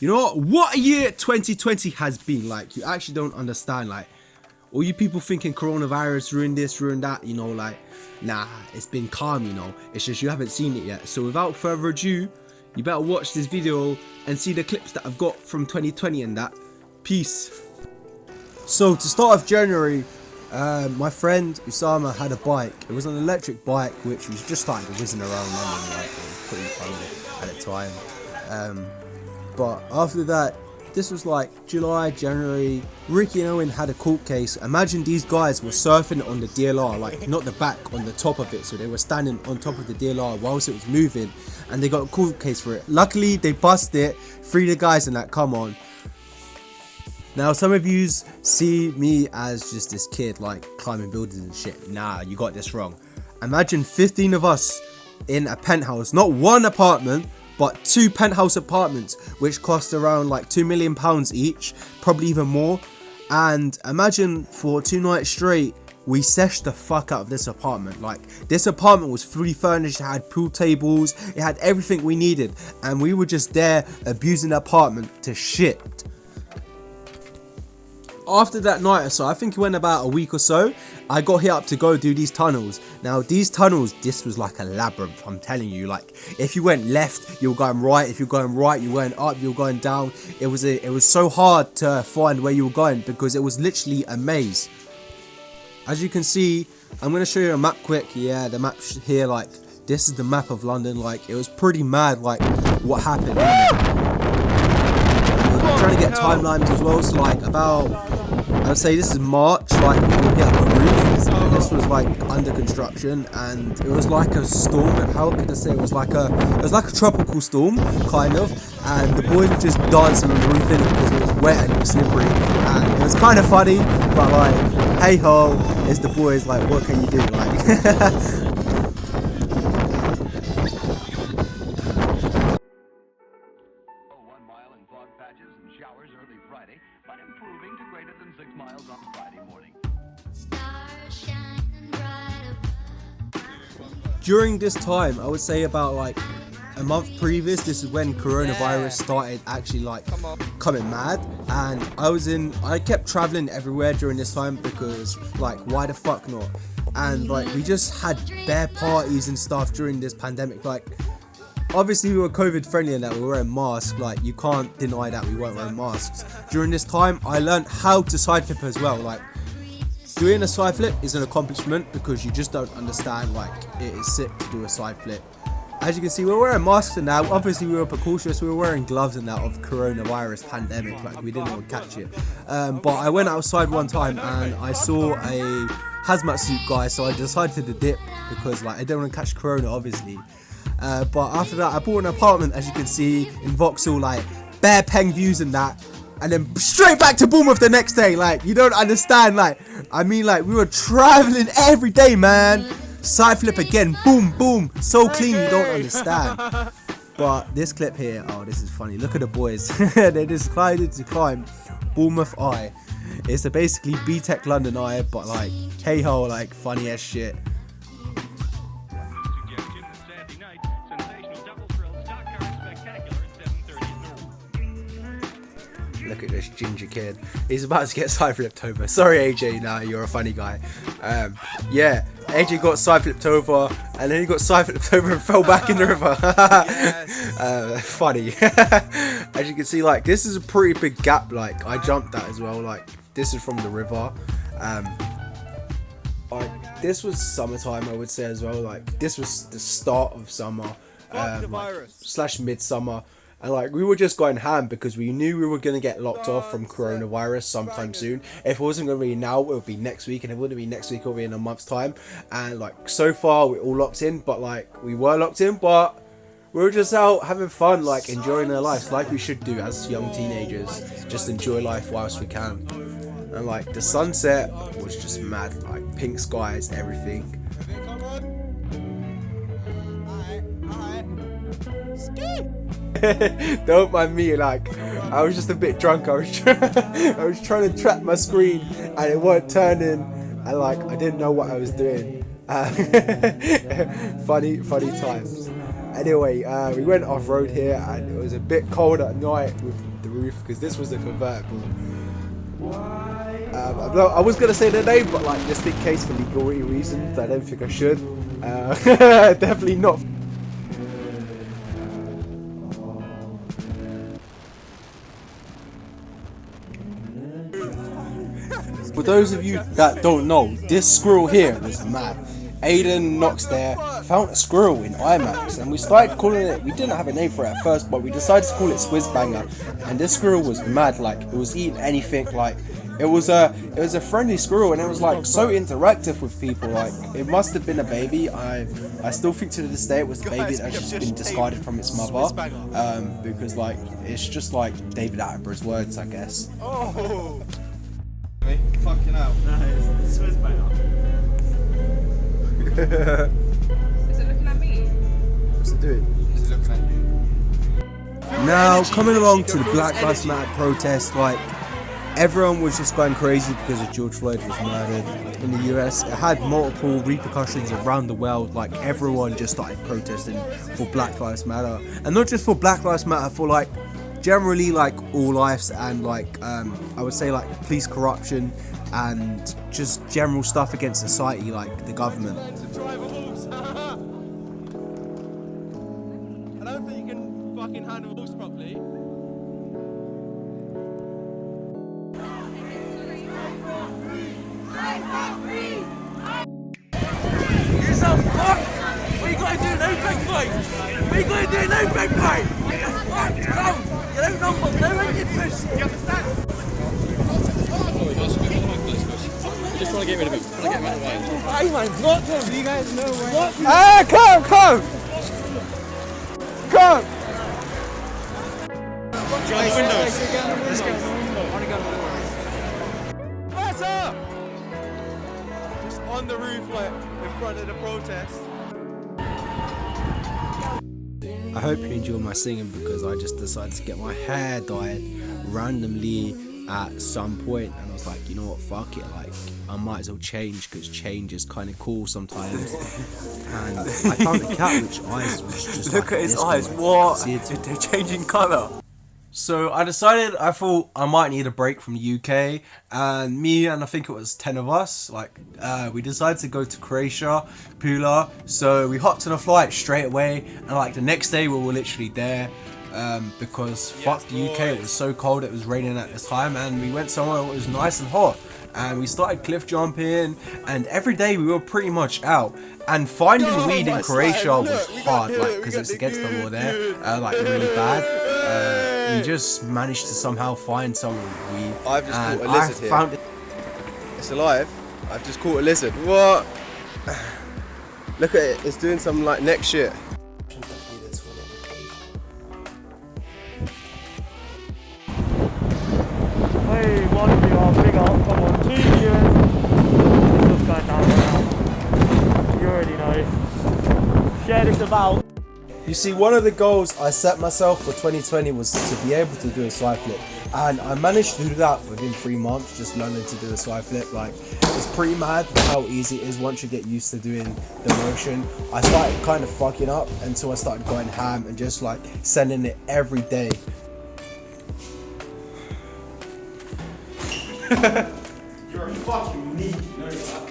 You know what a year 2020 has been like. You actually don't understand. Like, all you people thinking coronavirus ruined this, ruined that, you know, like, nah, it's been calm, you know. It's just you haven't seen it yet. So without further ado, you better watch this video and see the clips that I've got from 2020 and that. Peace. So to start off January, my friend Usama had a bike. It was an electric bike which was just starting to whizzing around London. Like, it was pretty funny at the time. But after that, this was like July, January, Ricky and Owen had a court case. Imagine these guys were surfing on the DLR, like not the back, on the top of it. So they were standing on top of the DLR whilst it was moving, and they got a court case for it. Luckily, they bust it, free the guys and that, come on. Now, some of you see me as just this kid, like climbing buildings and shit. Nah, you got this wrong. Imagine 15 of us in a penthouse, not one apartment, but 2 penthouse apartments, which cost around like £2 million each, probably even more. And imagine for 2 nights straight, we seshed the fuck out of this apartment. Like, this apartment was fully furnished, it had pool tables, it had everything we needed, and we were just there abusing the apartment to shit. After that night or so, I think it went about a week or so, I got hit up to go do these tunnels. Now these tunnels, this was like a labyrinth, I'm telling you. Like, if you went left, you were going right. If you're going right, you went up, you were going down. It was so hard to find where you were going because it was literally a maze. As you can see, I'm going to show you a map quick. Yeah, the map here, like, this is the map of London. Like, it was pretty mad, like, what happened. I'm trying to get timelines as well, so like about, I would say this is March, like we were here on the roof, and this was like under construction, and it was like a storm. How could I say it was like a tropical storm, kind of, and the boys were just dancing on the roof in it because it was wet and it was slippery, and it was kind of funny, but like, hey ho, it's the boys, like, what can you do, like. During this time, I would say about like a month previous, this is when coronavirus started actually like coming mad, and I kept traveling everywhere during this time because, like, why the fuck not? And like, we just had bare parties and stuff during this pandemic. Like, obviously we were COVID friendly and that we were wearing masks, like you can't deny that we weren't wearing masks. During this time, I learned how to side flip as well. Like, doing a side flip is an accomplishment because you just don't understand, like, it is sick to do a side flip. As you can see, we're wearing masks and now, obviously we were precautious, we were wearing gloves and that of coronavirus pandemic, like we didn't want to catch it. But I went outside one time and I saw a hazmat suit guy, so I decided to dip because, like, I don't want to catch corona, obviously. But after that, I bought an apartment, as you can see, in Vauxhall, like, bare peng views and that. And then straight back to Bournemouth the next day. Like, you don't understand. Like, I mean, like, we were traveling every day, man. Side flip again, boom, boom, so clean, you don't understand. But this clip here, oh, this is funny. Look at the boys. They decided to climb Bournemouth Eye. It's a basically BTEC London Eye, but like, hey ho, like, funny ass shit. Look at this ginger kid. He's about to get side flipped over. Sorry, AJ. Nah, you're a funny guy. Yeah, AJ got side flipped over, and then he got side flipped over and fell back in the river. Funny. As you can see, like, this is a pretty big gap. Like, I jumped that as well. Like, this is from the river. Like, this was summertime, I would say as well. Like, this was the start of summer, like, / midsummer. And like, we were just going ham because we knew we were going to get locked off from coronavirus sometime soon. If it wasn't going to be now, it would be next week. And if it wouldn't be next week, it would be in a month's time. And like, so far, we're all locked in. But like, we were locked in, but we were just out having fun, like enjoying our lives like we should do as young teenagers. Just enjoy life whilst we can. And like, the sunset was just mad, like pink skies, everything. Don't mind me, like, I was just a bit drunk. I was trying to track my screen and it weren't turning, and like, I didn't know what I was doing. Funny times. Anyway, we went off-road here and it was a bit cold at night with the roof because this was the convertible. I was going to say the name, but like just in case for legal reasons, I don't think I should. Definitely not. For those of you that don't know, this squirrel here was mad. Aiden Knox there found a squirrel in IMAX and we started calling it, we didn't have a name for it at first, but we decided to call it Squizzbanger. And this squirrel was mad, like it was eating anything, like it was a friendly squirrel and it was like so interactive with people. Like it must have been a baby. I still think to this day it was a baby that had just been discarded from its mother, because like it's just like David Attenborough's words, I guess. Oh, fucking hell. No, it's Squizzbanger. Is it looking at me? What's it doing? Is it looking at you? Now, coming along to the Black Lives Matter protest, like everyone was just going crazy because of George Floyd was murdered in the US. It had multiple repercussions around the world. Like everyone just started protesting for Black Lives Matter, and not just for Black Lives Matter, for like generally like all lives, and like I would say like police corruption and just general stuff against society, like the government. To drive a horse. I don't think you can fucking handle a horse properly. You sound fucked! We gotta do no big fight! We gotta do no big fight! You're fucked! Come! You don't know what no one can push! You understand? Just trying to get rid of him. Trying to get him out of the way. Hey man, not him! You guys know where. What? Ah, come! Guys, windows. Let's go. Better! Just on the roof, like in front of the protest. I hope you enjoy my singing because I just decided to get my hair dyed randomly at some point, and I was like, you know what, fuck it, like I might as well change because change is kind of cool sometimes. And I found a cat which eyes was just Look like at his this eyes, one. what? See it? They're changing colour. So I thought I might need a break from the UK, and me and I think it was 10 of us, like we decided to go to Croatia, Pula. So we hopped on a flight straight away, and like the next day we were literally there, because fuck the UK, it was so cold, it was raining at this time, and we went somewhere that was nice and hot, and we started cliff jumping, and every day we were pretty much out. And finding weed in Croatia was hard, like because it's against the law there, like really bad. We just managed to somehow find some weed. I've just and caught a lizard I here. found it. It's alive. I've just caught a lizard. What? Look at it. It's doing some like neck shit. Hey, one of you are big up. Come on, 2 years. This was going down right now. You already know. Share this about. You see, one of the goals I set myself for 2020 was to be able to do a side flip, and I managed to do that within 3 months, just learning to do a side flip. Like, it's pretty mad how easy it is once you get used to doing the motion. I started kind of fucking up until I started going ham and just like sending it every day. You're a fucking neat, you know that.